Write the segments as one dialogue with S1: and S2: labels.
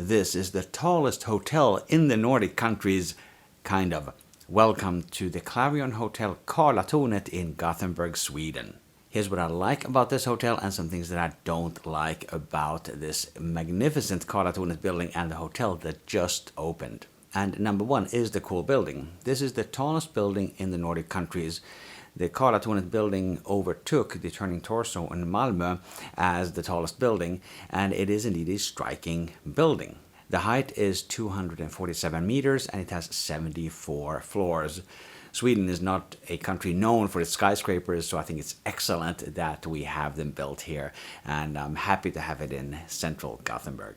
S1: This is the tallest hotel in the Nordic countries, kind of. Welcome to the Clarion Hotel Karlatornet in Gothenburg, Sweden. Here's what I like about this hotel and some things that I don't like about this magnificent Karlatornet building and the hotel that just opened. And number one is the cool building. This is the tallest building in the Nordic countries. The Karlatornet building overtook the Turning Torso in Malmö as the tallest building, and it is indeed a striking building. The height is 247 meters and it has 74 floors. Sweden is not a country known for its skyscrapers, so I think it's excellent that we have them built here, and I'm happy to have it in central Gothenburg.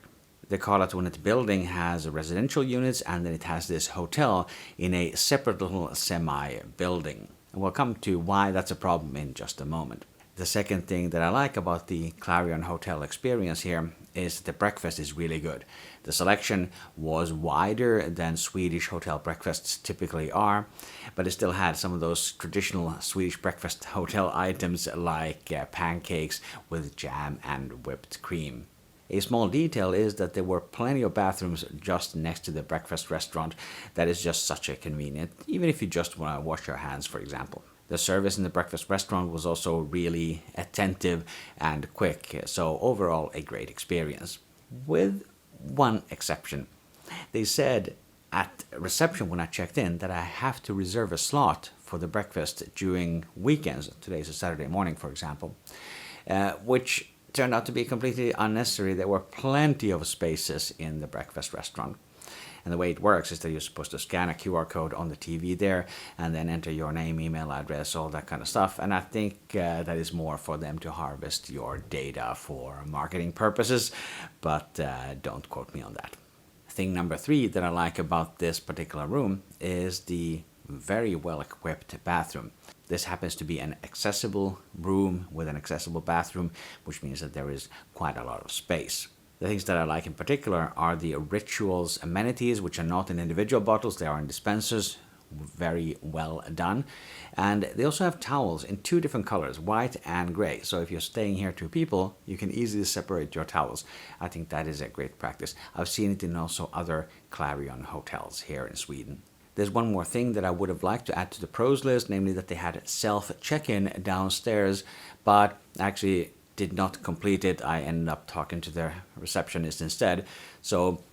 S1: The Karlatornet building has residential units, and then it has this hotel in a separate little semi-building. And we'll come to why that's a problem in just a moment. The second thing that I like about the Clarion Hotel experience here is that the breakfast is really good. The selection was wider than Swedish hotel breakfasts typically are, but it still had some of those traditional Swedish breakfast hotel items like pancakes with jam and whipped cream. A small detail is that there were plenty of bathrooms just next to the breakfast restaurant. That is just such a convenient, even if you just want to wash your hands, for example. The service in the breakfast restaurant was also really attentive and quick, so overall a great experience. With one exception. They said at reception when I checked in that I have to reserve a slot for the breakfast during weekends. Today's a Saturday morning, for example, which turned out to be completely unnecessary. There were plenty of spaces in the breakfast restaurant. And the way it works is that you're supposed to scan a QR code on the TV there and then enter your name, email address, all that kind of stuff. And I think that is more for them to harvest your data for marketing purposes, but don't quote me on that. Thing number three that I like about this particular room is the very well equipped bathroom. This happens to be an accessible room with an accessible bathroom, which means that there is quite a lot of space. The things that I like in particular are the rituals amenities, which are not in individual bottles, they are in dispensers, very well done. And they also have towels in two different colors, white and gray. So if you're staying here two people, you can easily separate your towels. I think that is a great practice. I've seen it in also other Clarion hotels here in Sweden. There's one more thing that I would have liked to add to the pros list, namely that they had self-check-in downstairs, but actually did not complete it. I ended up talking to their receptionist instead. So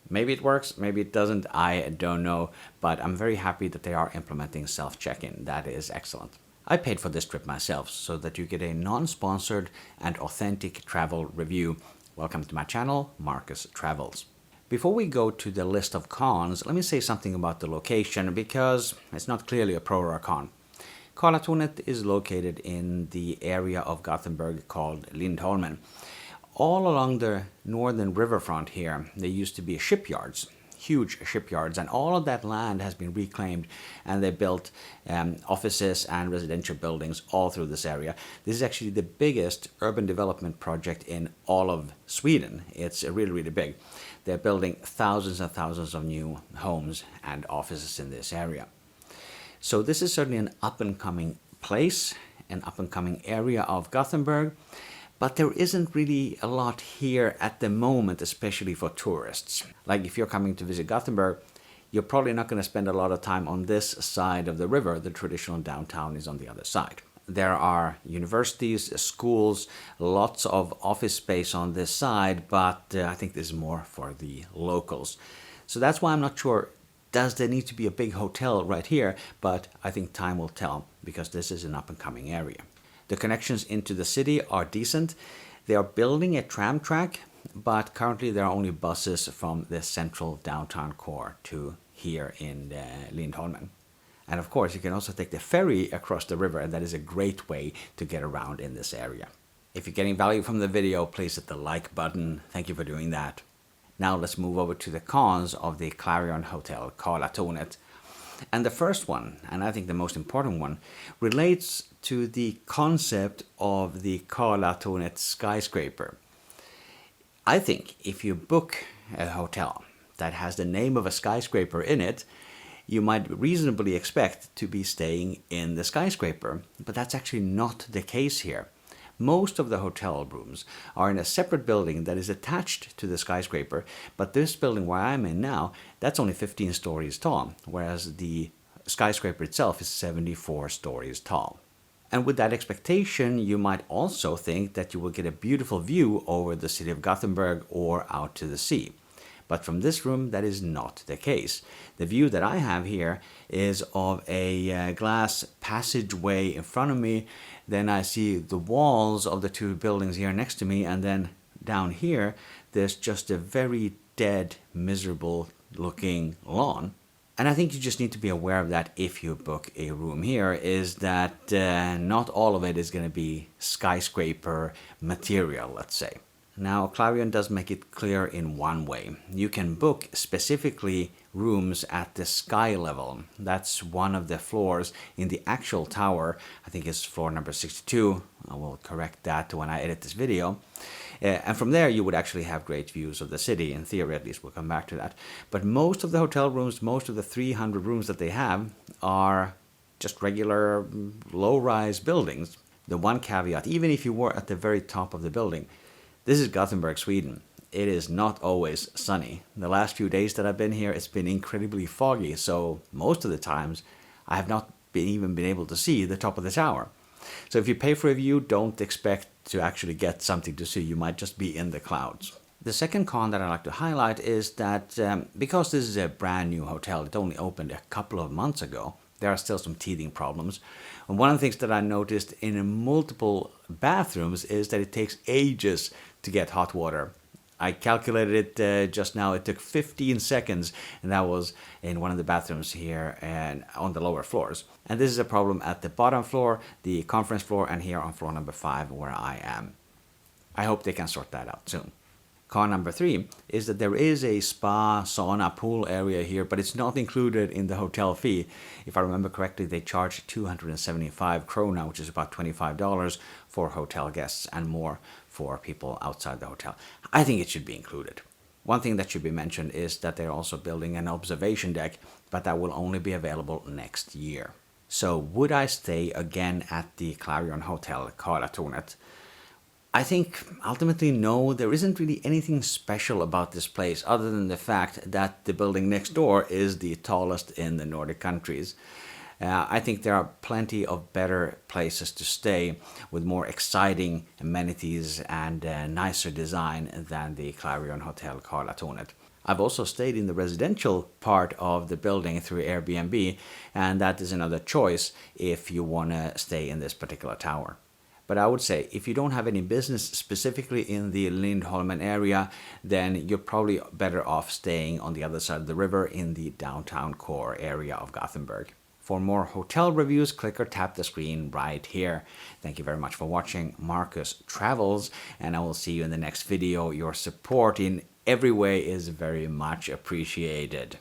S1: maybe it works, maybe it doesn't, I don't know, but I'm very happy that they are implementing self-check-in. That is excellent. I paid for this trip myself so that you get a non-sponsored and authentic travel review. Welcome to my channel, Markus Travels. Before we go to the list of cons, let me say something about the location because it's not clearly a pro or a con. Karlatornet is located in the area of Gothenburg called Lindholmen. All along the northern riverfront here, there used to be shipyards, huge shipyards, and all of that land has been reclaimed and they built offices and residential buildings all through this area. This is actually the biggest urban development project in all of Sweden. It's really, really big. They're building thousands and thousands of new homes and offices in this area. So this is certainly an up-and-coming place, an up-and-coming area of Gothenburg, but there isn't really a lot here at the moment, especially for tourists. Like if you're coming to visit Gothenburg, you're probably not going to spend a lot of time on this side of the river. The traditional downtown is on the other side. There are universities, schools, lots of office space on this side, but I think this is more for the locals. So that's why I'm not sure, does there need to be a big hotel right here? But I think time will tell because this is an up-and-coming area. The connections into the city are decent. They are building a tram track, but currently there are only buses from the central downtown core to here in Lindholmen. And of course, you can also take the ferry across the river, and that is a great way to get around in this area. If you're getting value from the video, please hit the like button. Thank you for doing that. Now let's move over to the cons of the Clarion Hotel Karlatornet. And the first one, and I think the most important one, relates to the concept of the Karlatornet skyscraper. I think if you book a hotel that has the name of a skyscraper in it, you might reasonably expect to be staying in the skyscraper, but that's actually not the case here. Most of the hotel rooms are in a separate building that is attached to the skyscraper, but this building where I'm in now, that's only 15 stories tall, whereas the skyscraper itself is 74 stories tall. And with that expectation, you might also think that you will get a beautiful view over the city of Gothenburg or out to the sea. But from this room, that is not the case. The view that I have here is of a glass passageway in front of me. Then I see the walls of the two buildings here next to me. And then down here, there's just a very dead, miserable looking lawn. And I think you just need to be aware of that if you book a room here, is that not all of it is going to be skyscraper material, let's say. Now, Clarion does make it clear in one way. You can book specifically rooms at the sky level. That's one of the floors in the actual tower. I think it's floor number 62. I will correct that when I edit this video. And from there, you would actually have great views of the city. In theory, at least, we'll come back to that. But most of the hotel rooms, most of the 300 rooms that they have are just regular low-rise buildings. The one caveat, even if you were at the very top of the building, this is Gothenburg, Sweden. It is not always sunny. The last few days that I've been here, it's been incredibly foggy, so most of the times I have not even been able to see the top of the tower. So if you pay for a view, don't expect to actually get something to see. You might just be in the clouds. The second con that I'd like to highlight is that because this is a brand new hotel, it only opened a couple of months ago, there are still some teething problems. And one of the things that I noticed in multiple bathrooms is that it takes ages to get hot water. I calculated it just now. It took 15 seconds, and that was in one of the bathrooms here and on the lower floors. And this is a problem at the bottom floor, the conference floor, and here on floor number 5 where I am. I hope they can sort that out soon. Con number 3 is that there is a spa, sauna, pool area here, but it's not included in the hotel fee. If I remember correctly, they charge 275 krona, which is about $25 for hotel guests and more for people outside the hotel. I think it should be included. One thing that should be mentioned is that they're also building an observation deck, but that will only be available next year. So would I stay again at the Clarion Hotel Karlatornet? I think ultimately no, there isn't really anything special about this place other than the fact that the building next door is the tallest in the Nordic countries. I think there are plenty of better places to stay with more exciting amenities and nicer design than the Clarion Hotel Karlatornet. I've also stayed in the residential part of the building through Airbnb, and that is another choice if you want to stay in this particular tower. But I would say if you don't have any business specifically in the Lindholmen area, then you're probably better off staying on the other side of the river in the downtown core area of Gothenburg. For more hotel reviews, click or tap the screen right here. Thank you very much for watching Markus Travels, and I will see you in the next video. Your support in every way is very much appreciated.